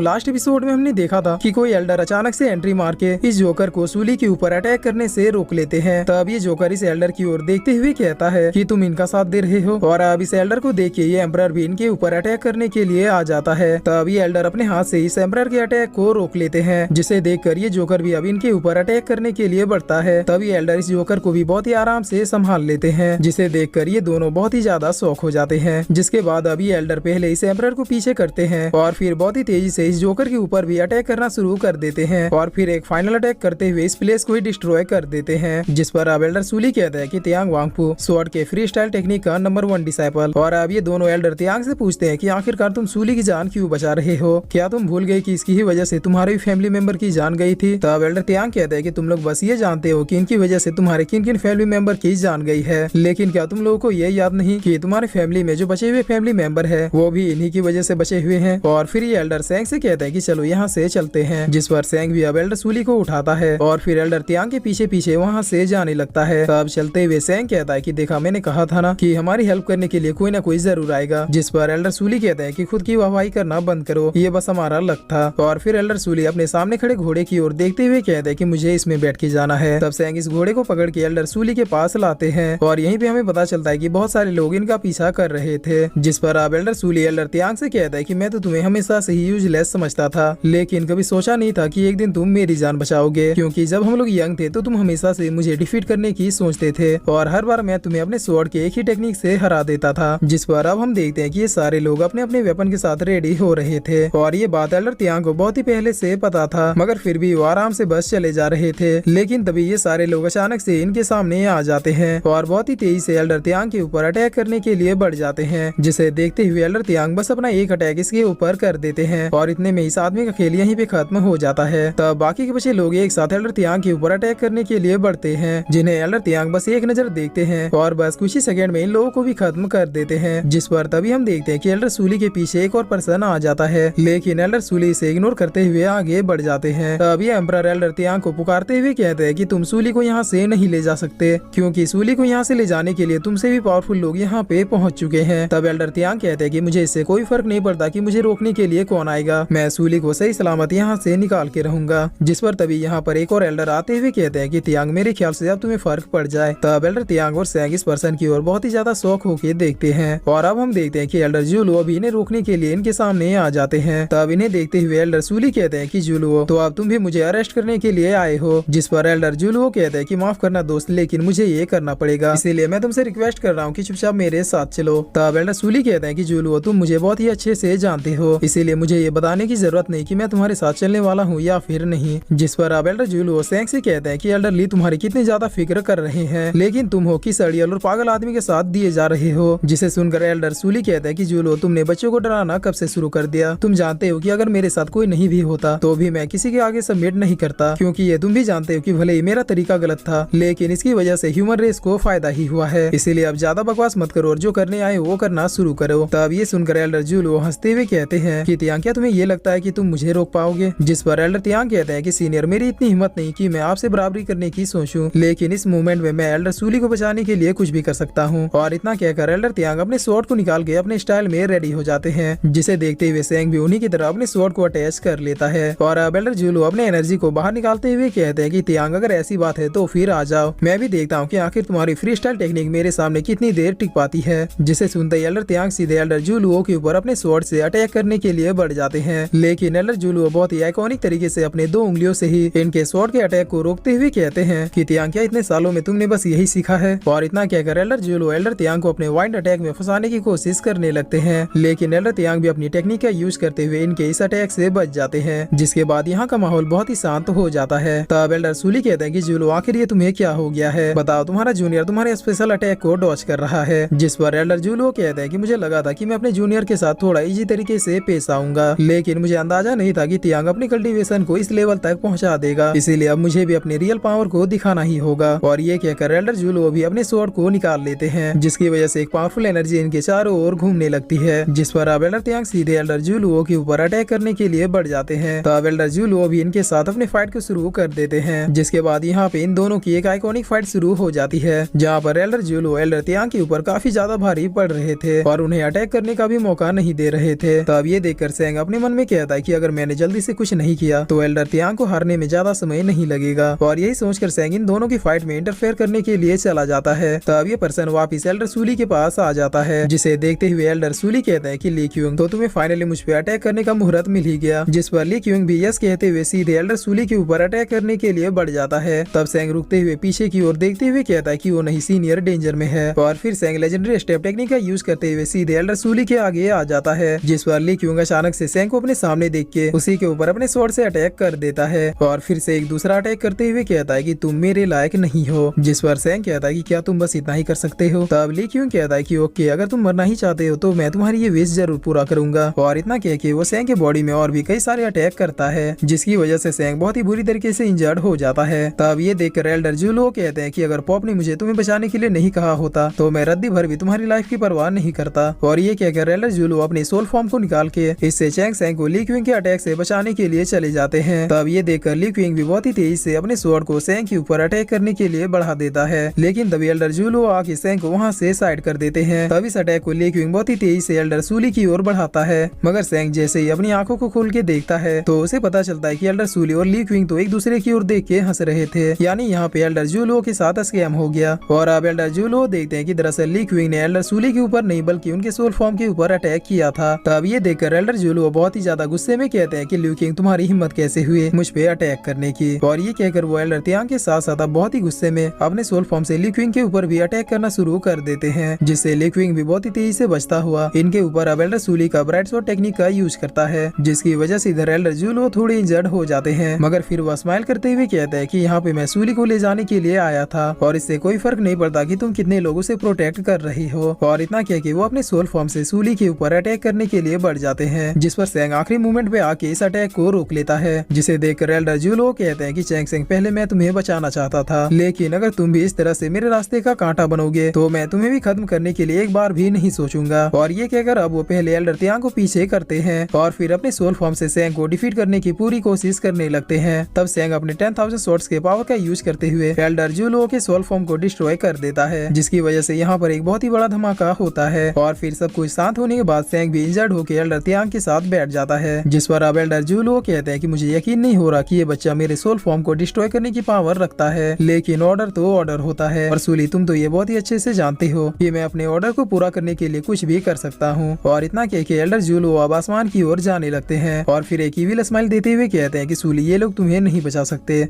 Last episode में हमने देखा था कि कोई एल्डर अचानक से एंट्री मार के इस जोकर को सूली के ऊपर अटैक करने से रोक लेते हैं। तब ये जोकर इस एल्डर की ओर देखते हुए कहता है कि तुम इनका साथ दे रहे हो, और अब इस एल्डर को देख के ये एम्परर भी इनके ऊपर अटैक करने के लिए आ जाता है। तब ये एल्डर अपने हाथ से इस एम्परर के अटैक को रोक लेते हैं, जिसे देखकर ये जोकर भी अब इनके ऊपर अटैक करने के लिए बढ़ता है। तब ये एल्डर इस जोकर को भी बहुत ही आराम से संभाल लेते हैं, जिसे देखकर ये दोनों बहुत ही ज्यादा शॉक हो जाते हैं। जिसके बाद अब ये एल्डर पहले इस एम्परर को पीछे करते हैं और फिर बहुत ही तेजी से इस जोकर के ऊपर भी अटैक करना शुरू कर देते हैं, और फिर एक फाइनल अटैक करते हुए इस प्लेस को ही डिस्ट्रॉय कर देते हैं। जिस पर अब एल्डर सूली कहता है कि तियांग वांगफू स्वॉर्ड के फ्री स्टाइल टेक्निक का नंबर 1 डिसाइपल। और अब ये दोनों एल्डर तियांग से पूछते हैं कि आखिरकार तुम सूली की जान क्यों बचा रहे हो, क्या तुम भूल गए कि इसकी ही वजह से तुम्हारे फैमिली मेंबर की जान गई थी। तब एल्डर तियांग कहता है कि तुम लोग बस ये जानते हो कि इनकी वजह से तुम्हारे किन किन फैमिली मेंबर की जान गई है, लेकिन क्या तुम लोगों को ये याद नहीं कि तुम्हारे फैमिली में जो बचे हुए फैमिली मेंबर है वो भी इन्हीं की वजह से बचे हुए हैं। और फिर ये एल्डर सेंग से कहता है कि चलो यहाँ से चलते हैं। जिस पर सेंग भी अब एल्डर सूली को उठाता है और फिर एल्डर तियांग के पीछे पीछे वहाँ से जाने लगता है। तब चलते हुए सेंग कहता है कि देखा, मैंने कहा था ना कि हमारी हेल्प करने के लिए कोई ना कोई जरूर आएगा। जिस पर एल्डर सूली कहता है कि खुद की वाहवाही करना बंद करो, ये बस हमारा लक था। और फिर एल्डर सूली अपने सामने खड़े घोड़े की ओर देखते हुए कहता है कि मुझे इसमें बैठ के जाना है। तब सेंग इस घोड़े को पकड़ के एल्डर सूली के पास लाते हैं और यहीं पे हमें पता चलता है कि बहुत सारे लोग इनका पीछा कर रहे थे। जिस पर अब एल्डर सूली एल्डर तियांग से कहता है कि मैं तो तुम्हें हमेशा से ही यूजलेस समझता था, लेकिन कभी सोचा नहीं था कि एक दिन तुम मेरी जान बचाओगे, क्योंकि जब हम लोग यंग थे तो तुम हमेशा से मुझे डिफीट करने की सोचते थे और हर बार मैं तुम्हें अपने स्वॉर्ड के एक ही टेक्निक से हरा देता था। जिस पर अब हम देखते हैं कि ये सारे लोग अपने अपने वेपन के साथ रेडी हो रहे थे, और ये बात एल्डर तियांग को बहुत ही पहले से पता था, मगर फिर भी वो आराम से बस चले जा रहे थे। लेकिन तभी ये सारे लोग अचानक से इनके सामने आ जाते हैं और बहुत ही तेजी से एल्डर तियांग के ऊपर अटैक करने के लिए बढ़ जाते हैं। जिसे देखते हुए एल्डर तियांग बस अपना एक अटैक इसके ऊपर कर देते हैं और इतने में इस आदमी का खेल यहीं पे खत्म हो जाता है। तब बाकी के बचे लोग एक साथ एल्डर तियांग के ऊपर अटैक करने के लिए बढ़ते हैं, जिन्हें एल्डर तियांग बस एक नजर देखते हैं और बस कुछ ही सेकंड में इन लोगों को भी खत्म कर देते हैं। जिस पर तभी हम देखते हैं कि एल्डर सूली के पीछे एक और पर्सन आ जाता है, लेकिन एल्डर सूली इसे इग्नोर करते हुए आगे बढ़ जाते हैं। तब ये एम्परर एल्डर तियांग को पुकारते हुए कहते हैं कि तुम सूली को यहाँ से नहीं ले जा सकते, क्योंकि सूली को यहाँ से ले जाने के लिए तुमसे भी पावरफुल लोग यहाँ पे पहुँच चुके हैं। तब एल्डर तियांग कहते हैं कि मुझे इससे कोई फर्क नहीं पड़ता कि मुझे रोकने के लिए कौन आएगा, मैं सूली को सही सलामत यहाँ से निकाल के रहूंगा। जिस पर तभी यहाँ पर एक और एल्डर आते हुए कहते हैं कि तियांग, मेरे ख्याल से अब तुम्हें फर्क पड़ जाए। तब एल्डर तियांग और सेंग इस पर्सन की ओर बहुत ही ज्यादा शौक होके देखते हैं और अब हम देखते हैं कि एल्डर जुलुओ अभी इन्हें रोकने के लिए इनके सामने आ जाते हैं। तब इन्हें देखते हुए एल्डर सूली कहते हैं कि जुलुओ, तो अब तुम भी मुझे अरेस्ट करने के लिए आए हो। जिस पर एल्डर जुलुओ कहते हैं कि माफ करना दोस्त, लेकिन मुझे ये करना पड़ेगा, इसीलिए मैं तुमसे रिक्वेस्ट कर रहा हूँ कि चुपचाप मेरे साथ चलो। तब एल्डर सूली कहते हैं कि जुलुओ, तुम मुझे बहुत ही अच्छे से जानते हो, इसीलिए मुझे ये बताने की जरूरत नहीं कि मैं तुम्हारे साथ चलने वाला हूँ या फिर नहीं। जिस पर अब एल्डर जुलुओ सेंग से कहते हैं कि एल्डर ली तुम्हारी कितनी ज्यादा फिक्र कर रहे हैं, लेकिन तुम हो किस अड़ियल और पागल आदमी के साथ दिए जा रहे हो। जिसे सुनकर एल्डर सूली कहता है कि जुलुओ, तुमने बच्चों को डराना कब से शुरू कर दिया? तुम जानते हो कि अगर मेरे साथ कोई नहीं भी होता तो भी मैं किसी के आगे सबमिट नहीं करता, क्योंकि ये तुम भी जानते हो कि भले ही मेरा तरीका गलत था, लेकिन इसकी वजह से ह्यूमन रेस को फायदा ही हुआ है। इसीलिए अब ज्यादा बकवास मत करो और जो करने आए वो करना शुरू करो। तब ये सुनकर एल्डर जुलुओ हंसते हुए कहते हैं कि तियांग, क्या तुम्हें ये लगता है कि तुम मुझे रोक पाओगे? जिस पर एल्डर तियांग कहते हैं कि सीनियर, मेरी इतनी हिम्मत नहीं कि मैं आपसे बराबरी करने की सोचूं, लेकिन इस मूवमेंट में मैं एल्डर सूली को बचाने के लिए कुछ भी कर सकता हूँ। और इतना कहकर एल्डर तियांग अपने स्वॉर्ड को निकाल के अपने स्टाइल में रेडी हो जाते हैं, जिसे देखते हुए सेंग भी उन्हीं की तरह अपने स्वॉर्ड को अटैच कर लेता है। और अब एल्डर जुलुओ अपने एनर्जी को बाहर निकालते हुए कहते हैं कि तियांग, अगर ऐसी बात है तो फिर आ जाओ, मैं भी देखता हूँ कि आखिर तुम्हारी फ्री स्टाइल टेक्निक मेरे सामने कितनी देर टिक पाती है। जिसे सुनते ही एल्डर तियांग सीधे एल्डर जुलुओ के ऊपर अपने स्वॉर्ड से अटैक करने के लिए बढ़ जाते हैं, लेकिन एल्डर जुलुओ बहुत ही आइकॉनिक तरीके से अपने 2 उंगलियों से ही इनके स्वॉर्ड के अटैक को रोकते हुए कहते हैं कि तियांग, क्या इतने सालों में तुमने बस यही सीखा है? और इतना कहकर एल्डर जुलुओ एल्डर तियांग को अपने वाइंड अटैक में फंसाने की कोशिश करने लगते हैं, लेकिन एल्डर तियांग भी अपनी टेक्निक का यूज करते हुए इनके इस अटैक से बच जाते हैं। जिसके बाद यहाँ का माहौल बहुत ही शांत हो जाता है। तब एल्डर सूली कहते हैं कि जुलुओ, आखिर ये तुम्हें क्या हो गया है? बताओ, तुम्हारा जूनियर तुम्हारे स्पेशल अटैक को डॉज कर रहा है। जिस पर एल्डर जुलुओ कहते हैं कि मुझे लगा था कि मैं अपने जूनियर के साथ थोड़ा इजी तरीके से पेश आऊंगा, लेकिन मुझे अंदाजा नहीं था कि तियांग अपनी कल्टीवेशन को इस लेवल तक पहुंचा देगा, इसीलिए अब मुझे भी अपने रियल पावर को दिखाना ही होगा। और ये कहकर एल्डर जुलुओ भी अपने स्वॉर्ड को निकाल लेते हैं, जिसकी वजह से एक पावरफुल एनर्जी इनके चारों ओर घूमने लगती है। जिस पर अब एल्डर तियांग सीधे एल्डर जुलुओ के ऊपर अटैक करने के लिए बढ़ जाते हैं। तब एल्डर जुलुओ भी इनके साथ अपने फाइट को शुरू कर देते हैं, जिसके बाद यहाँ पे इन दोनों की एक आइकॉनिक फाइट शुरू हो जाती है, जहाँ पर एल्डर जुलुओ एल्डर तियांग के ऊपर काफी ज्यादा भारी पड़ रहे थे और उन्हें अटैक करने का भी मौका नहीं दे रहे थे। तब ये देखकर सेंग अपने मन मन में कहता है कि अगर मैंने जल्दी से कुछ नहीं किया तो एल्डर तियांग को हारने में ज्यादा समय नहीं लगेगा। और यही सोचकर सेंग इन दोनों की फाइट में इंटरफेयर करने के लिए चला जाता है। तब ये पर्सन वापिस एल्डर सूली के पास आ जाता है, जिसे देखते हुए एल्डर सूली कहता है कि ली क्यूंग, तो तुम्हें फाइनली मुझ पे अटैक करने का मुहूर्त मिल ही गया। जिस पर ली क्यूंग भी यस कहते हुए सीधे एल्डर सूली के ऊपर अटैक करने के लिए बढ़ जाता है। तब सेंग रुकते हुए पीछे की ओर देखते हुए कहता है कि वो नहीं सीनियर डेंजर में है। और फिर सेंग लेजेंडरी स्टेप टेक्निक का यूज करते हुए सीधे एल्डर सूली के आगे आ जाता है, जिस पर ली क्यूंग अचानक से सेंग को अपने सामने देख के उसी के ऊपर अपने स्वॉर्ड से अटैक कर देता है। और फिर से एक दूसरा अटैक करते हुए कहता है कि तुम मेरे लायक नहीं हो। जिस पर सेंग कहता है कि क्या तुम बस इतना ही कर सकते हो। तब ली क्यूंग कहता है कि ओके, अगर तुम मरना ही चाहते हो तो मैं तुम्हारी ये विश जरूर पूरा करूंगा। और इतना कह के वो सेंग के बॉडी में और भी कई सारे अटैक करता है, जिसकी वजह से सेंग बहुत ही बुरी तरीके से इंजर्ड हो जाता है। तब ये देखकर एल्डर जूलो कहते हैं कि अगर पॉप ने मुझे तुम्हें बचाने के लिए नहीं कहा होता तो मैं रद्दी भर भी तुम्हारी लाइफ की परवाह नहीं करता। और ये कहकर एल्डर जूलो अपने सोल फॉर्म को निकाल के इससे चैंग सेंग को ली क्विंग के अटैक से बचाने के लिए चले जाते हैं। तब ये देखकर ली क्विंग भी बहुत ही तेजी से अपने स्वॉर्ड को सेंग के ऊपर अटैक करने के लिए बढ़ा देता है, लेकिन तभी एल्डर जूलो आके सेंग को वहाँ से साइड कर देते हैं। तब इस अटैक को ली क्विंग बहुत ही तेजी से एल्डर सूली की ओर बढ़ाता है, मगर सेंग जैसे ही अपनी आंखों को खोल के देखता है तो उसे पता चलता है कि एल्डर सूली और ली क्विंग तो एक दूसरे की ओर देख के हंस रहे थे, यानी यहाँ पे एल्डर जूलो के साथ स्कैम हो गया। और अब एल्डर जूलो देखते हैं कि दरअसल ली क्विंग ने एल्डर सूली के ऊपर नहीं बल्कि उनके सोल फॉर्म के ऊपर अटैक किया था। तब ये देखकर एल्डर जूलो बहुत ही ज्यादा गुस्से में कहते हैं कि ली क्विंग तुम्हारी हिम्मत कैसे हुई मुझ पे अटैक करने की। और ये कहकर वो एल्डर तियांग के साथ साथ बहुत ही गुस्से में अपने सोल फॉर्म से ली क्विंग के ऊपर भी अटैक करना शुरू कर देते हैं, जिससे ली क्विंग भी बहुत ही तेजी से बचता हुआ इनके ऊपर अब एल्डर सूली का ब्राइट स्वॉर्ड टेक्निक का यूज करता है, जिसकी वजह से इधर एल्डर जूलो थोड़े इंजर्ड हो जाते हैं। मगर फिर वह स्माइल करते हुए कहता है कि यहाँ पे मैं सूली को ले जाने के लिए आया था और इससे कोई फर्क नहीं पड़ता कि तुम कितने लोगों से प्रोटेक्ट कर रही हो। और इतना कह के वो अपने सोल फॉर्म से सूली के ऊपर अटैक करने के लिए बढ़ जाते हैं, जिस पर सेंग आखिरी मोमेंट पे आके इस अटैक को रोक लेता है, जिसे देखकर एल्डर जूलो कहते हैं कि चैंग सेंग, पहले मैं तुम्हें बचाना चाहता था, लेकिन अगर तुम भी इस तरह से मेरे रास्ते का कांटा बनोगे तो मैं तुम्हें भी खत्म करने के लिए एक बार भी नहीं सोचूंगा। और ये कहकर अब वो पहले एल्डर तियांग को पीछे करते हैं और फिर अपने सोल फॉर्म से सेंग को डिफीट करने की पूरी कोशिश करने लगते हैं। तब सेंग अपने 10,000 स्वॉर्ड्स के पावर का यूज करते हुए एल्डर जूलो के सोल फॉर्म को डिस्ट्रॉय कर देता है, जिसकी वजह से यहाँ पर एक बहुत ही बड़ा धमाका होता है। और फिर सब कुछ शांत होने के बाद सेंग भी इंजर्ड होकर एल्डर तियांग के साथ बैठ जाता है, जिस पर अब एल्डर जूलो कहते हैं कि मुझे यकीन नहीं हो रहा कि ये बच्चा मेरे सोल फॉर्म को डिस्ट्रॉय करने की पावर रखता है, लेकिन ऑर्डर तो ऑर्डर होता है। और सूली, तुम तो ये बहुत ही अच्छे से जानते हो कि मैं अपने ऑर्डर को पूरा करने के लिए कुछ भी कर सकता हूँ। और इतना कह के एल्डर जूलो अब आसमान की ओर जाने लगते हैं और फिर एक इविल स्माइल देते हुए कहते हैं कि सूली, ये लोग तुम्हें नहीं बचा सकते।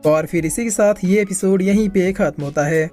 और फिर इसी के साथ ये एपिसोड यहीं पे खत्म होता है।